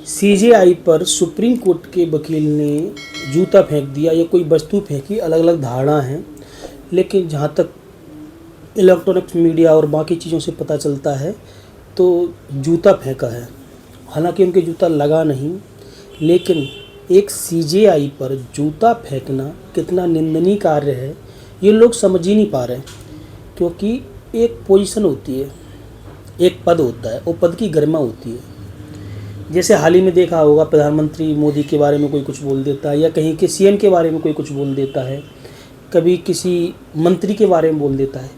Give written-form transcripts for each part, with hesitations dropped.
CJI पर supreme court के वकील ने जूता फेंक दिया या कोई वस्तु फेंकी, अलग अलग धारणा है। लेकिन जहाँ तक इलेक्ट्रॉनिक्स मीडिया और बाकी चीज़ों से पता चलता है तो जूता फेंका है। हालांकि उनके जूता लगा नहीं, लेकिन एक सीजेआई पर जूता फेंकना कितना निंदनीय कार्य है ये लोग समझ ही नहीं पा रहे। क्योंकि एक पोजीशन होती है, एक पद होता है, वो पद की गरिमा होती है। जैसे हाल ही में देखा होगा, प्रधानमंत्री मोदी के बारे में कोई कुछ बोल देता है या कहीं के सीएम के बारे में कोई कुछ बोल देता है, कभी किसी मंत्री के बारे में बोल देता है।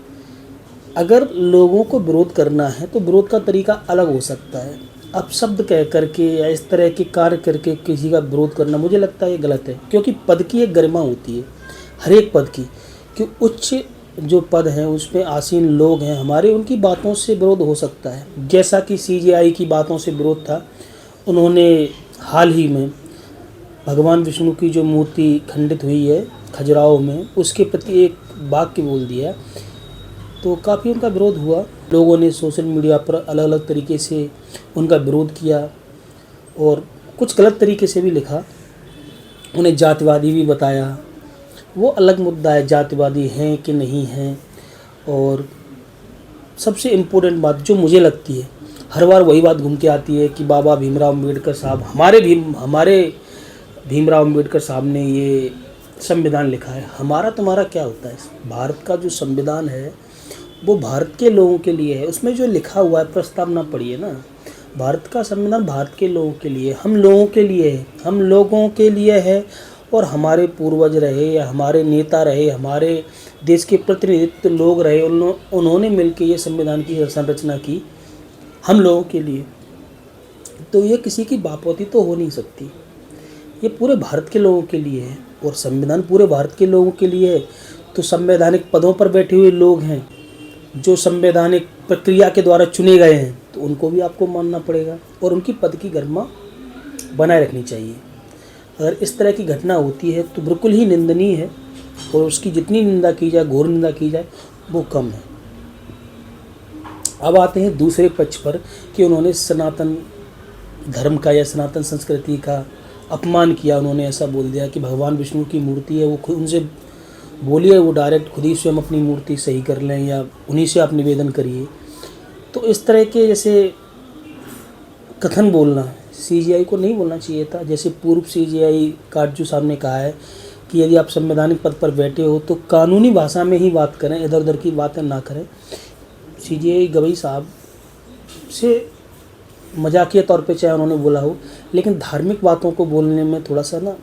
अगर लोगों को विरोध करना है तो विरोध का तरीका अलग हो सकता है। अब शब्द कह करके या इस तरह के कार्य करके किसी का विरोध करना, मुझे लगता है ये गलत है। क्योंकि पद की एक गरिमा होती है, हर एक पद की, कि उच्च जो पद हैं उसमें आसीन लोग हैं हमारे, उनकी बातों से विरोध हो सकता है। जैसा कि सीजेआई की बातों से विरोध था, उन्होंने हाल ही में भगवान विष्णु की जो मूर्ति खंडित हुई है खजुराहो में, उसके प्रति एक वाक्य बोल दिया, तो काफ़ी उनका विरोध हुआ। लोगों ने सोशल मीडिया पर अलग अलग तरीके से उनका विरोध किया और कुछ गलत तरीके से भी लिखा, उन्हें जातिवादी भी बताया। वो अलग मुद्दा है, जातिवादी हैं कि नहीं हैं। और सबसे इम्पोर्टेंट बात जो मुझे लगती है, हर बार वही बात घूम के आती है कि बाबा भीमराव अम्बेडकर साहब, हमारे भीमराव अम्बेडकर साहब ने ये संविधान लिखा है। हमारा तुम्हारा क्या होता है? भारत का जो संविधान है वो भारत के लोगों के लिए है। उसमें जो लिखा हुआ है, प्रस्तावना पढ़िए ना। भारत का संविधान भारत के लोगों के लिए, हम लोगों के लिए है, हम लोगों के लिए है। और हमारे पूर्वज रहे या हमारे नेता रहे, हमारे देश के प्रतिनिधित्व लोग रहे, उन्होंने मिलकर ये संविधान की संरचना की हम लोगों के लिए। तो ये किसी की बापौती तो हो नहीं सकती, ये पूरे भारत के लोगों के लिए है। और संविधान पूरे भारत के लोगों के लिए है तो संवैधानिक पदों पर बैठे हुए लोग हैं जो संवैधानिक प्रक्रिया के द्वारा चुने गए हैं, तो उनको भी आपको मानना पड़ेगा और उनकी पद की गरिमा बनाए रखनी चाहिए। अगर इस तरह की घटना होती है तो बिल्कुल ही निंदनीय है और उसकी जितनी निंदा की जाए, घोर निंदा की जाए, वो कम है। अब आते हैं दूसरे पक्ष पर कि उन्होंने सनातन धर्म का या सनातन संस्कृति का अपमान किया। उन्होंने ऐसा बोल दिया कि भगवान विष्णु की मूर्ति है, वो खुद उनसे बोलिए, वो डायरेक्ट खुद ही स्वयं अपनी मूर्ति सही कर लें या उन्हीं से आप निवेदन करिए। तो इस तरह के जैसे कथन बोलना सीजेआई को नहीं बोलना चाहिए था। जैसे पूर्व सीजेआई काटजू साहब ने कहा है कि यदि आप संवैधानिक पद पर बैठे हो तो कानूनी भाषा में ही बात करें, इधर उधर की बातें ना करें। सीजेआई गवई साहब से मजाकिया तौर पे चाहे उन्होंने बोला हो, लेकिन धार्मिक बातों को बोलने में थोड़ा सा ना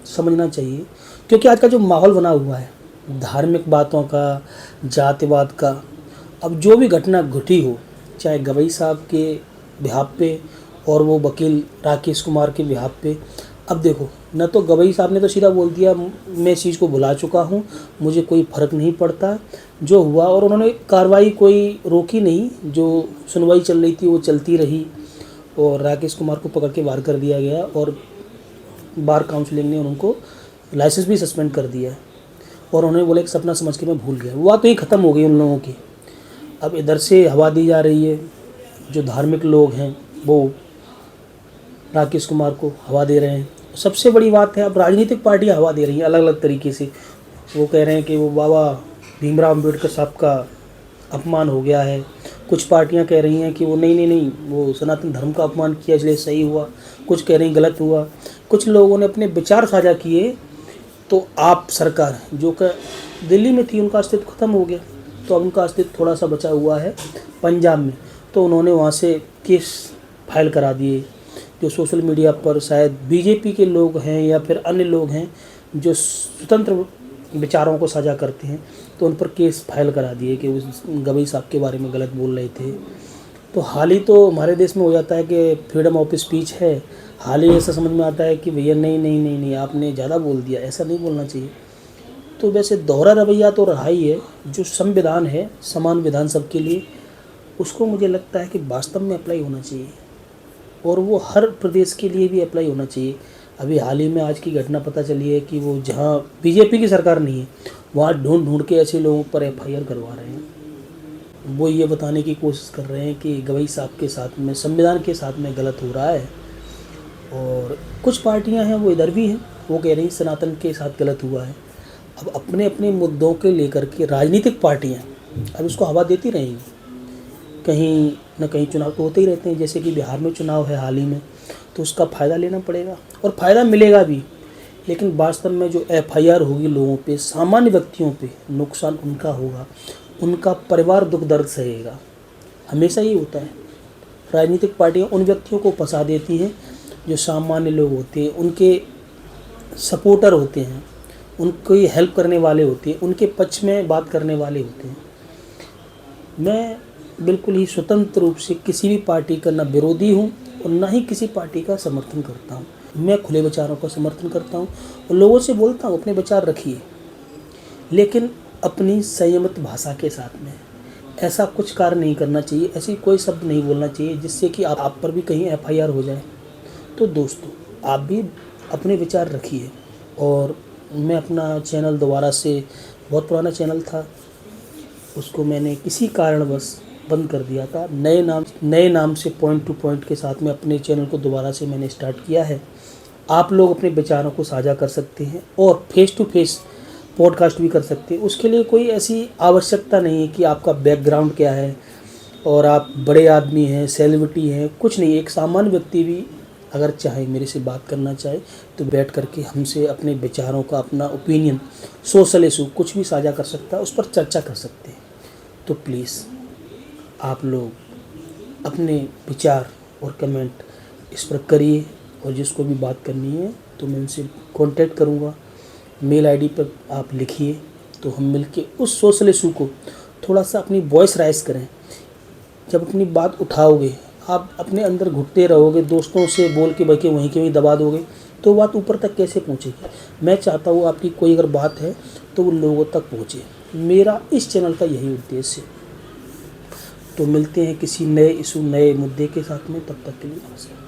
समझना चाहिए। क्योंकि आज का जो माहौल बना हुआ है धार्मिक बातों का, जातिवाद का, अब जो भी घटना घटी हो, चाहे गवई साहब के बिहाफ पे और वो वकील राकेश कुमार के बिहाफ पे, अब देखो, न तो गवई साहब ने तो सीधा बोल दिया मैं इस चीज़ को भुला चुका हूँ, मुझे कोई फ़र्क नहीं पड़ता जो हुआ, और उन्होंने कार्रवाई कोई रोकी नहीं। जो सुनवाई चल रही थी वो चलती रही और राकेश कुमार को पकड़ के बाहर कर दिया गया और बार काउंसिलिंग ने उनको लाइसेंस भी सस्पेंड कर दिया और उन्होंने बोला कि सपना समझ के मैं भूल गया। वो बात तो ही ख़त्म हो गई उन लोगों की। अब इधर से हवा दी जा रही है, जो धार्मिक लोग हैं वो राकेश कुमार को हवा दे रहे हैं। सबसे बड़ी बात है, अब राजनीतिक पार्टियां हवा दे रही हैं अलग अलग तरीके से। वो कह रहे हैं कि वो बाबा भीमराव अम्बेडकर साहब का अपमान हो गया है। कुछ पार्टियां कह रही हैं कि वो नहीं, वो सनातन धर्म का अपमान किया इसलिए सही हुआ। कुछ कह रही गलत हुआ। कुछ लोगों ने अपने विचार साझा किए तो आप सरकार जो कि दिल्ली में थी, उनका अस्तित्व खत्म हो गया, तो अब उनका अस्तित्व थोड़ा सा बचा हुआ है पंजाब में, तो उन्होंने वहाँ से केस फाइल करा दिए। जो सोशल मीडिया पर शायद बीजेपी के लोग हैं या फिर अन्य लोग हैं जो स्वतंत्र विचारों को साझा करते हैं, तो उन पर केस फाइल करा दिए कि उस गवई साहब के बारे में गलत बोल रहे थे। तो हाल ही तो हमारे देश में हो जाता है कि फ्रीडम ऑफ स्पीच है, हाल ही ऐसा समझ में आता है कि भैया नहीं आपने ज़्यादा बोल दिया, ऐसा नहीं बोलना चाहिए। तो वैसे दोहरा रवैया तो रहा ही है। जो संविधान है, समान विधान सबके लिए, उसको मुझे लगता है कि वास्तव में अप्लाई होना चाहिए और वो हर प्रदेश के लिए भी अप्लाई होना चाहिए। अभी हाल ही में आज की घटना पता चली है कि वो जहाँ बीजेपी की सरकार नहीं है, वहाँ ढूंढ के ऐसे लोगों पर एफआईआर करवा रहे हैं। वो ये बताने की कोशिश कर रहे हैं कि गवई साहब के साथ में, संविधान के साथ में गलत हो रहा है और कुछ पार्टियां हैं वो इधर भी हैं, वो कह रही सनातन के साथ गलत हुआ है। अब अपने अपने मुद्दों के लेकर के राजनीतिक पार्टियां अब उसको हवा देती रहेंगी, कहीं न कहीं चुनाव तो होते ही रहते हैं। जैसे कि बिहार में चुनाव है हाल ही में, तो उसका फ़ायदा लेना पड़ेगा और फ़ायदा मिलेगा भी। लेकिन वास्तव में जो एफआईआर होगी लोगों पे, सामान्य व्यक्तियों पे नुकसान उनका होगा, उनका परिवार दुख दर्द सहेगा। हमेशा ही होता है। राजनीतिक पार्टियां उन व्यक्तियों को फंसा देती हैं जो सामान्य लोग होते हैं, उनके सपोर्टर होते हैं, उनकी हेल्प करने वाले होते हैं, उनके पक्ष में बात करने वाले होते हैं। मैं बिल्कुल ही स्वतंत्र रूप से किसी भी पार्टी का न विरोधी हूँ और न ही किसी पार्टी का समर्थन करता हूँ। मैं खुले विचारों का समर्थन करता हूँ और लोगों से बोलता हूँ अपने विचार रखिए, लेकिन अपनी संयमित भाषा के साथ में। ऐसा कुछ कार्य नहीं करना चाहिए, ऐसी कोई शब्द नहीं बोलना चाहिए जिससे कि आप पर भी कहीं एफआईआर हो जाए। तो दोस्तों, आप भी अपने विचार रखिए। और मैं अपना चैनल दोबारा से, बहुत पुराना चैनल था, उसको मैंने किसी कारणवश बंद कर दिया था। नए नाम से पॉइंट टू पॉइंट के साथ में अपने चैनल को दोबारा से मैंने स्टार्ट किया है। आप लोग अपने विचारों को साझा कर सकते हैं और फेस टू फेस पॉडकास्ट भी कर सकते हैं। उसके लिए कोई ऐसी आवश्यकता नहीं है कि आपका बैकग्राउंड क्या है और आप बड़े आदमी हैं, सेलिब्रिटी हैं, कुछ नहीं। एक सामान्य व्यक्ति भी अगर चाहे, मेरे से बात करना चाहे, तो बैठ करके हमसे अपने विचारों का, अपना ओपिनियन, सोशल इशू कुछ भी साझा कर सकता है, उस पर चर्चा कर सकते हैं। तो प्लीज़ आप लोग अपने विचार और कमेंट इस पर करिए, और जिसको भी बात करनी है तो मैं उनसे कांटेक्ट करूँगा। मेल आईडी पर आप लिखिए, तो हम मिलके उस सोशल इशू को थोड़ा सा अपनी वॉइस राइज करें। जब अपनी बात उठाओगे, आप अपने अंदर घुटते रहोगे, दोस्तों से बोल के बल्कि वहीं के वहीं दबा दोगे, तो बात ऊपर तक कैसे पहुँचेगी। मैं चाहता हूँ आपकी कोई अगर बात है तो वो लोगों तक पहुँचे। मेरा इस चैनल का यही उद्देश्य है। तो मिलते हैं किसी नए इशू, नए मुद्दे के साथ में। तब तक के लिए नमस्कार।